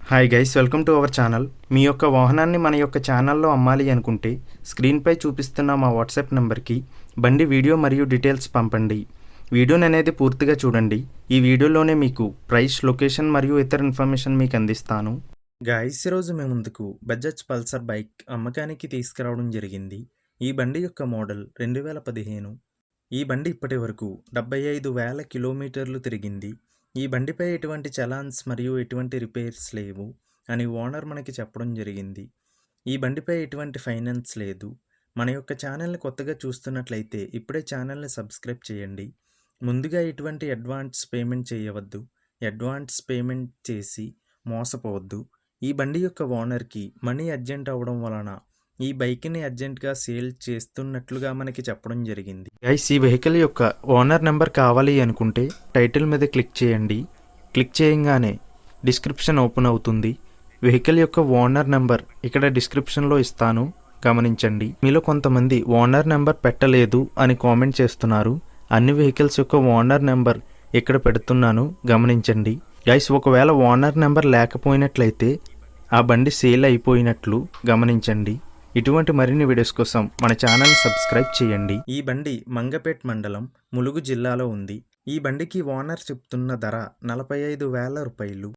Hi guys, welcome to our channel. మీ యొక్క వాహనాన్ని మన యొక్క ఛానల్లో అమ్మాలి అనుకుంటే స్క్రీన్పై చూపిస్తున్న మా వాట్సాప్ నెంబర్కి బండి వీడియో మరియు డీటెయిల్స్ పంపండి. వీడియోని అనేది పూర్తిగా చూడండి. ఈ వీడియోలోనే మీకు ప్రైస్, లొకేషన్ మరియు ఇతర ఇన్ఫర్మేషన్ మీకు అందిస్తాను. గైస్, ఈరోజు మేము ముందుకు బజాజ్ పల్సర్ బైక్ అమ్మకానికి తీసుకురావడం జరిగింది. ఈ బండి యొక్క మోడల్ 2015. ఈ బండి ఇప్పటి వరకు 75,000 కిలోమీటర్లు తిరిగింది. ఈ బండిపై ఎటువంటి చలాన్స్ మరియు ఎటువంటి రిపేర్స్ లేవు అని ఓనర్ మనకి చెప్పడం జరిగింది. ఈ బండిపై ఎటువంటి ఫైనాన్స్ లేదు. మన యొక్క ఛానల్ని కొత్తగా చూస్తున్నట్లయితే ఇప్పుడే ఛానల్ని సబ్స్క్రైబ్ చేయండి. ముందుగా ఎటువంటి అడ్వాన్స్ పేమెంట్ చేయవద్దు. అడ్వాన్స్ పేమెంట్ చేసి మోసపోవద్దు. ఈ బండి యొక్క ఓనర్కి మనీ అర్జెంట్ అవ్వడం వలన ఈ బైక్ని అర్జెంట్గా సేల్ చేస్తున్నట్లుగా మనకి చెప్పడం జరిగింది. గైస్, ఈ వెహికల్ యొక్క ఓనర్ నెంబర్ కావాలి అనుకుంటే టైటిల్ మీద క్లిక్ చేయండి. క్లిక్ చేయగానే డిస్క్రిప్షన్ ఓపెన్ అవుతుంది. వెహికల్ యొక్క ఓనర్ నెంబర్ ఇక్కడ డిస్క్రిప్షన్లో ఇస్తాను, గమనించండి. మీలో కొంతమంది ఓనర్ నెంబర్ పెట్టలేదు అని కామెంట్ చేస్తున్నారు. అన్ని వెహికల్స్ యొక్క ఓనర్ నెంబర్ ఇక్కడ పెడుతున్నాను, గమనించండి. గైస్, ఒకవేళ ఓనర్ నెంబర్ లేకపోయినట్లయితే ఆ బండి సేల్ అయిపోయినట్లు గమనించండి. ఇటువంటి మరిన్ని వీడియోస్ కోసం మన ఛానల్ సబ్స్క్రైబ్ చేయండి. ఈ బండి మంగపేట్ మండలం, ములుగు జిల్లాలో ఉంది. ఈ బండికి ఓనర్ చెప్తున్న ధర 45,000 రూపాయలు.